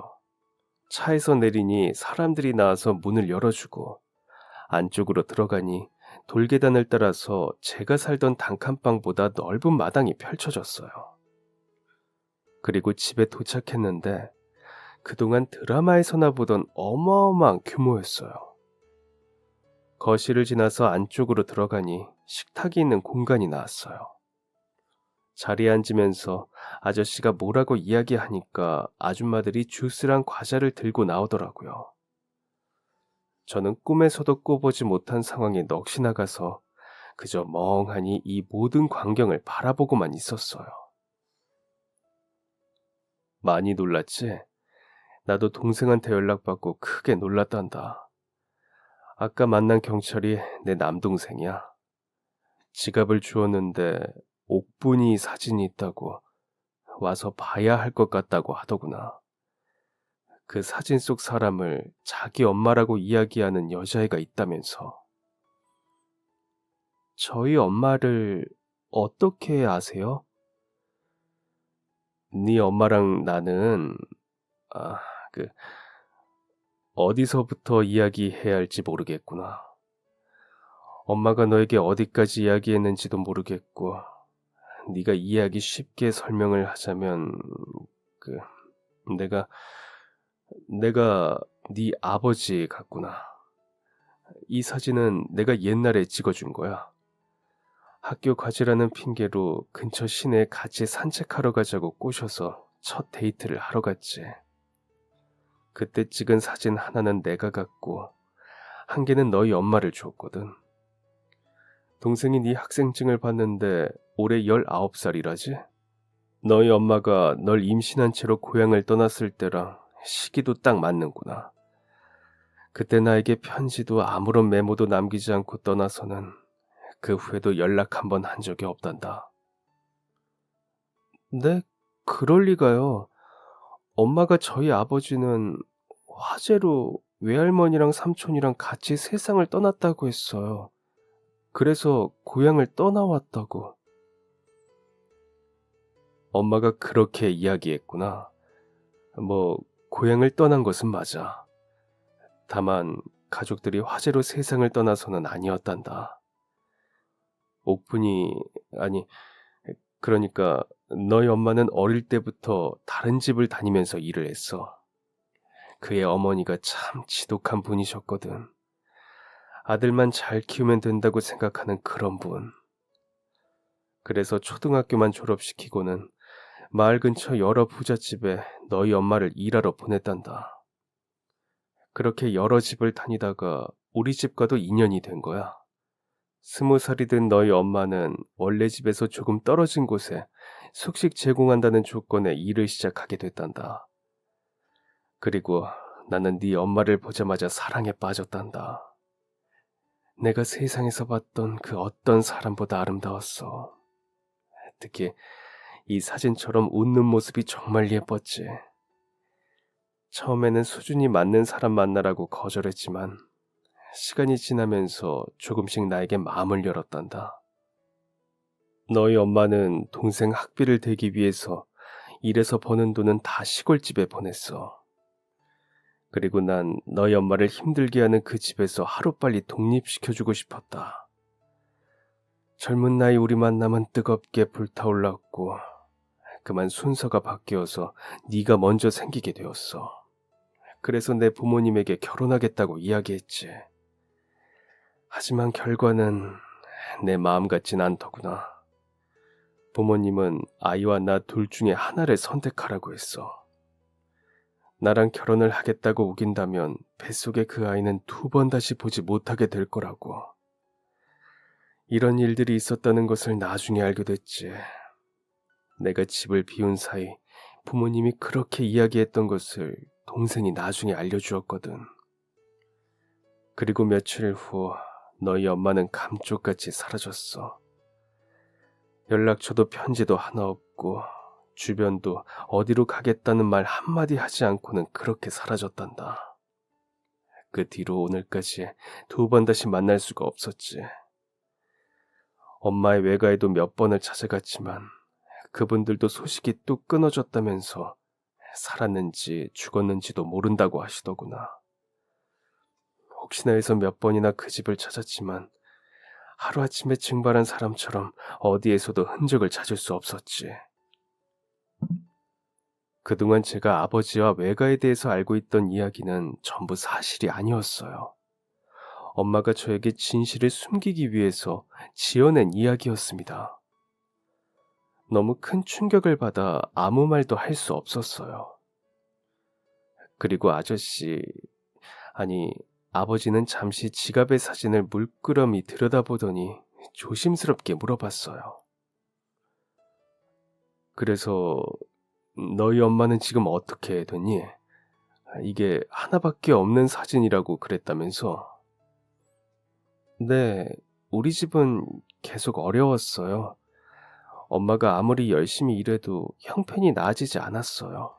차에서 내리니 사람들이 나와서 문을 열어주고 안쪽으로 들어가니 돌계단을 따라서 제가 살던 단칸방보다 넓은 마당이 펼쳐졌어요. 그리고 집에 도착했는데 그동안 드라마에서나 보던 어마어마한 규모였어요. 거실을 지나서 안쪽으로 들어가니 식탁이 있는 공간이 나왔어요. 자리에 앉으면서 아저씨가 뭐라고 이야기하니까 아줌마들이 주스랑 과자를 들고 나오더라고요. 저는 꿈에서도 꿔보지 못한 상황에 넋이 나가서 그저 멍하니 이 모든 광경을 바라보고만 있었어요. 많이 놀랐지? 나도 동생한테 연락받고 크게 놀랐단다. 아까 만난 경찰이 내 남동생이야. 지갑을 주었는데 옥분이 사진이 있다고 와서 봐야 할 것 같다고 하더구나. 그 사진 속 사람을 자기 엄마라고 이야기하는 여자애가 있다면서. 저희 엄마를 어떻게 아세요? 네 엄마랑 나는 아, 그 어디서부터 이야기해야 할지 모르겠구나. 엄마가 너에게 어디까지 이야기했는지도 모르겠고 네가 이해하기 쉽게 설명을 하자면 그 내가 네 아버지 같구나. 이 사진은 내가 옛날에 찍어준 거야. 학교 과제라는 핑계로 근처 시내에 같이 산책하러 가자고 꼬셔서 첫 데이트를 하러 갔지. 그때 찍은 사진 하나는 내가 갖고 한 개는 너희 엄마를 줬거든. 동생이 네 학생증을 봤는데 올해 19살이라지? 너희 엄마가 널 임신한 채로 고향을 떠났을 때랑 시기도 딱 맞는구나. 그때 나에게 편지도 아무런 메모도 남기지 않고 떠나서는 그 후에도 연락 한 번 한 적이 없단다. 네, 그럴 리가요. 엄마가 저희 아버지는 화재로 외할머니랑 삼촌이랑 같이 세상을 떠났다고 했어요. 그래서 고향을 떠나왔다고. 엄마가 그렇게 이야기했구나. 뭐 고향을 떠난 것은 맞아. 다만 가족들이 화재로 세상을 떠나서는 아니었단다. 옥분이 아니 그러니까 너희 엄마는 어릴 때부터 다른 집을 다니면서 일을 했어. 그의 어머니가 참 지독한 분이셨거든. 아들만 잘 키우면 된다고 생각하는 그런 분. 그래서 초등학교만 졸업시키고는 마을 근처 여러 부잣집에 너희 엄마를 일하러 보냈단다. 그렇게 여러 집을 다니다가 우리 집과도 인연이 된 거야. 20살이 된 너희 엄마는 원래 집에서 조금 떨어진 곳에 숙식 제공한다는 조건에 일을 시작하게 됐단다. 그리고 나는 네 엄마를 보자마자 사랑에 빠졌단다. 내가 세상에서 봤던 그 어떤 사람보다 아름다웠어. 특히 이 사진처럼 웃는 모습이 정말 예뻤지. 처음에는 수준이 맞는 사람 만나라고 거절했지만 시간이 지나면서 조금씩 나에게 마음을 열었단다. 너희 엄마는 동생 학비를 대기 위해서 일해서 버는 돈은 다 시골집에 보냈어. 그리고 난 너희 엄마를 힘들게 하는 그 집에서 하루빨리 독립시켜주고 싶었다. 젊은 나이 우리 만남은 뜨겁게 불타올랐고 그만 순서가 바뀌어서 네가 먼저 생기게 되었어. 그래서 내 부모님에게 결혼하겠다고 이야기했지. 하지만 결과는 내 마음 같진 않더구나. 부모님은 아이와 나 둘 중에 하나를 선택하라고 했어. 나랑 결혼을 하겠다고 우긴다면 뱃속의 그 아이는 2번 다시 보지 못하게 될 거라고. 이런 일들이 있었다는 것을 나중에 알게 됐지. 내가 집을 비운 사이 부모님이 그렇게 이야기했던 것을 동생이 나중에 알려주었거든. 그리고 며칠 후 너희 엄마는 감쪽같이 사라졌어. 연락처도 편지도 하나 없고 주변도 어디로 가겠다는 말 한마디 하지 않고는 그렇게 사라졌단다. 그 뒤로 오늘까지 2번 다시 만날 수가 없었지. 엄마의 외가에도 몇 번을 찾아갔지만 그분들도 소식이 뚝 끊어졌다면서 살았는지 죽었는지도 모른다고 하시더구나. 혹시나 해서 몇 번이나 그 집을 찾았지만 하루아침에 증발한 사람처럼 어디에서도 흔적을 찾을 수 없었지. 그동안 제가 아버지와 외가에 대해서 알고 있던 이야기는 전부 사실이 아니었어요. 엄마가 저에게 진실을 숨기기 위해서 지어낸 이야기였습니다. 너무 큰 충격을 받아 아무 말도 할 수 없었어요. 그리고 아버지는 잠시 지갑의 사진을 물끄러미 들여다보더니 조심스럽게 물어봤어요. 그래서 너희 엄마는 지금 어떻게 됐니? 이게 하나밖에 없는 사진이라고 그랬다면서? 네, 우리 집은 계속 어려웠어요. 엄마가 아무리 열심히 일해도 형편이 나아지지 않았어요.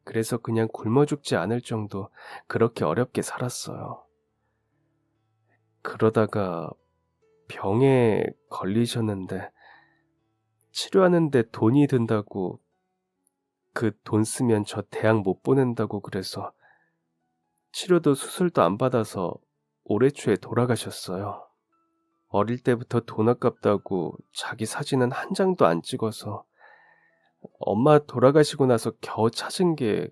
그래서 그냥 굶어 죽지 않을 정도 그렇게 어렵게 살았어요. 그러다가 병에 걸리셨는데 치료하는데 돈이 든다고 그 돈 쓰면 저 대학 못 보낸다고 그래서 치료도 수술도 안 받아서 올해 초에 돌아가셨어요. 어릴 때부터 돈 아깝다고 자기 사진은 한 장도 안 찍어서 엄마 돌아가시고 나서 겨우 찾은 게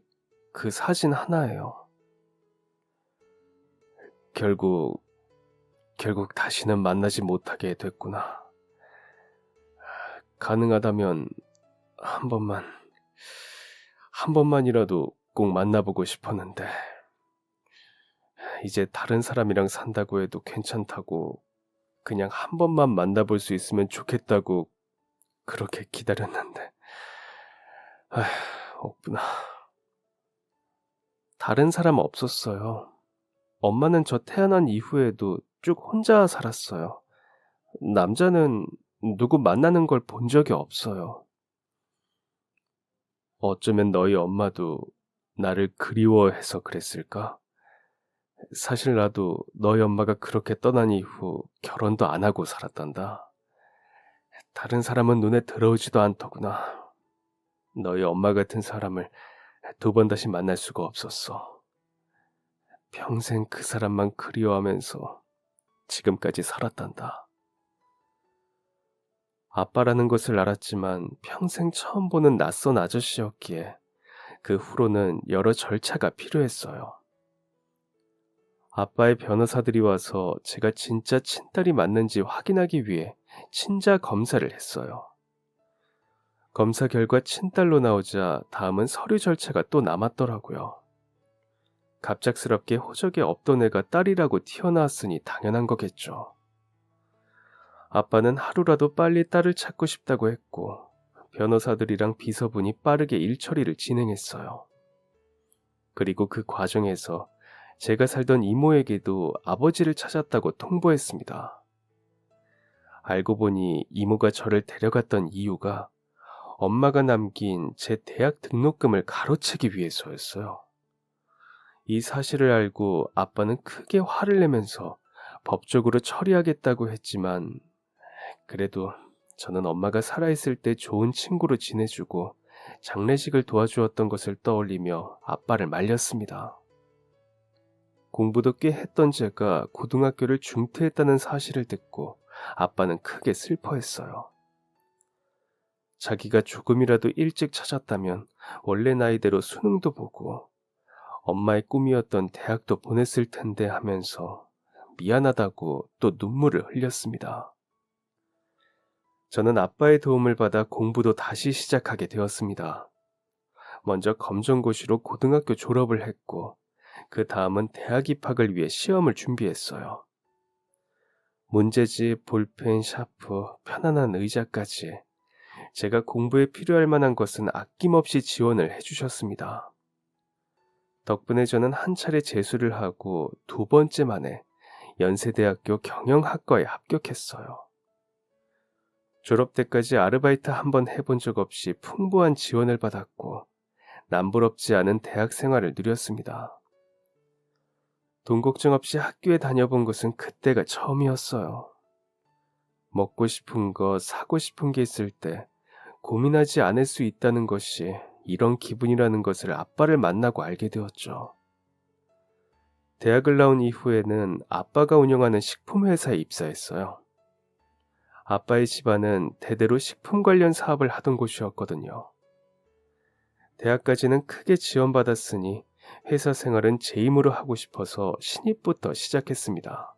그 사진 하나예요. 결국 다시는 만나지 못하게 됐구나. 가능하다면 한 번만이라도 꼭 만나보고 싶었는데 이제 다른 사람이랑 산다고 해도 괜찮다고 그냥 한 번만 만나볼 수 있으면 좋겠다고 그렇게 기다렸는데 없구나. 다른 사람 없었어요. 엄마는 저 태어난 이후에도 쭉 혼자 살았어요. 남자는 누구 만나는 걸 본 적이 없어요. 어쩌면 너희 엄마도 나를 그리워해서 그랬을까? 사실 나도 너희 엄마가 그렇게 떠난 이후 결혼도 안 하고 살았단다. 다른 사람은 눈에 들어오지도 않더구나. 너희 엄마 같은 사람을 2번 다시 만날 수가 없었어. 평생 그 사람만 그리워하면서 지금까지 살았단다. 아빠라는 것을 알았지만 평생 처음 보는 낯선 아저씨였기에 그 후로는 여러 절차가 필요했어요. 아빠의 변호사들이 와서 제가 진짜 친딸이 맞는지 확인하기 위해 친자 검사를 했어요. 검사 결과 친딸로 나오자 다음은 서류 절차가 또 남았더라고요. 갑작스럽게 호적에 없던 애가 딸이라고 튀어나왔으니 당연한 거겠죠. 아빠는 하루라도 빨리 딸을 찾고 싶다고 했고 변호사들이랑 비서분이 빠르게 일 처리를 진행했어요. 그리고 그 과정에서 제가 살던 이모에게도 아버지를 찾았다고 통보했습니다. 알고 보니 이모가 저를 데려갔던 이유가 엄마가 남긴 제 대학 등록금을 가로채기 위해서였어요. 이 사실을 알고 아빠는 크게 화를 내면서 법적으로 처리하겠다고 했지만 그래도 저는 엄마가 살아있을 때 좋은 친구로 지내주고 장례식을 도와주었던 것을 떠올리며 아빠를 말렸습니다. 공부도 꽤 했던 제가 고등학교를 중퇴했다는 사실을 듣고 아빠는 크게 슬퍼했어요. 자기가 조금이라도 일찍 찾았다면 원래 나이대로 수능도 보고 엄마의 꿈이었던 대학도 보냈을 텐데 하면서 미안하다고 또 눈물을 흘렸습니다. 저는 아빠의 도움을 받아 공부도 다시 시작하게 되었습니다. 먼저 검정고시로 고등학교 졸업을 했고 그 다음은 대학 입학을 위해 시험을 준비했어요. 문제집, 볼펜, 샤프, 편안한 의자까지 제가 공부에 필요할 만한 것은 아낌없이 지원을 해주셨습니다. 덕분에 저는 한 차례 재수를 하고 두 번째 만에 연세대학교 경영학과에 합격했어요. 졸업 때까지 아르바이트 한 번 해본 적 없이 풍부한 지원을 받았고 남부럽지 않은 대학 생활을 누렸습니다. 돈 걱정 없이 학교에 다녀본 것은 그때가 처음이었어요. 먹고 싶은 거, 사고 싶은 게 있을 때 고민하지 않을 수 있다는 것이 이런 기분이라는 것을 아빠를 만나고 알게 되었죠. 대학을 나온 이후에는 아빠가 운영하는 식품회사에 입사했어요. 아빠의 집안은 대대로 식품 관련 사업을 하던 곳이었거든요. 대학까지는 크게 지원받았으니 회사 생활은 제 힘으로 하고 싶어서 신입부터 시작했습니다.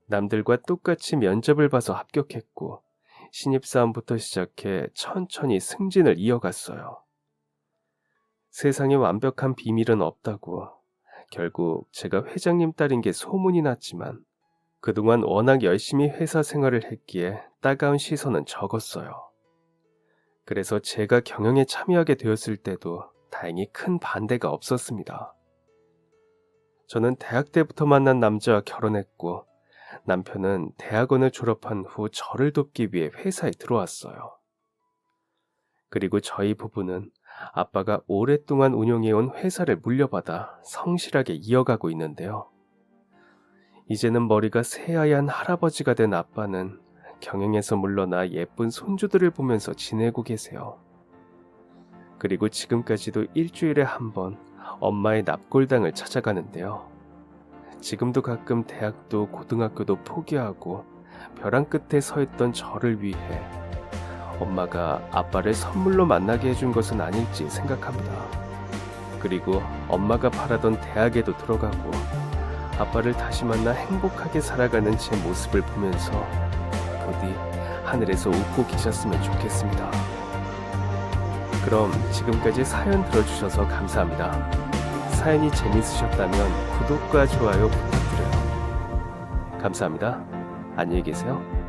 남들과 똑같이 면접을 봐서 합격했고 신입사원부터 시작해 천천히 승진을 이어갔어요. 세상에 완벽한 비밀은 없다고 결국 제가 회장님 딸인 게 소문이 났지만 그동안 워낙 열심히 회사 생활을 했기에 따가운 시선은 적었어요. 그래서 제가 경영에 참여하게 되었을 때도 다행히 큰 반대가 없었습니다. 저는 대학 때부터 만난 남자와 결혼했고 남편은 대학원을 졸업한 후 저를 돕기 위해 회사에 들어왔어요. 그리고 저희 부부는 아빠가 오랫동안 운영해온 회사를 물려받아 성실하게 이어가고 있는데요. 이제는 머리가 새하얀 할아버지가 된 아빠는 경영에서 물러나 예쁜 손주들을 보면서 지내고 계세요. 그리고 지금까지도 일주일에 한 번 엄마의 납골당을 찾아가는데요. 지금도 가끔 대학도 고등학교도 포기하고 벼랑 끝에 서 있던 저를 위해 엄마가 아빠를 선물로 만나게 해준 것은 아닐지 생각합니다. 그리고 엄마가 바라던 대학에도 들어가고 아빠를 다시 만나 행복하게 살아가는 제 모습을 보면서 부디 하늘에서 웃고 계셨으면 좋겠습니다. 그럼 지금까지 사연 들어주셔서 감사합니다. 사연이 재밌으셨다면 구독과 좋아요 부탁드려요. 감사합니다. 안녕히 계세요.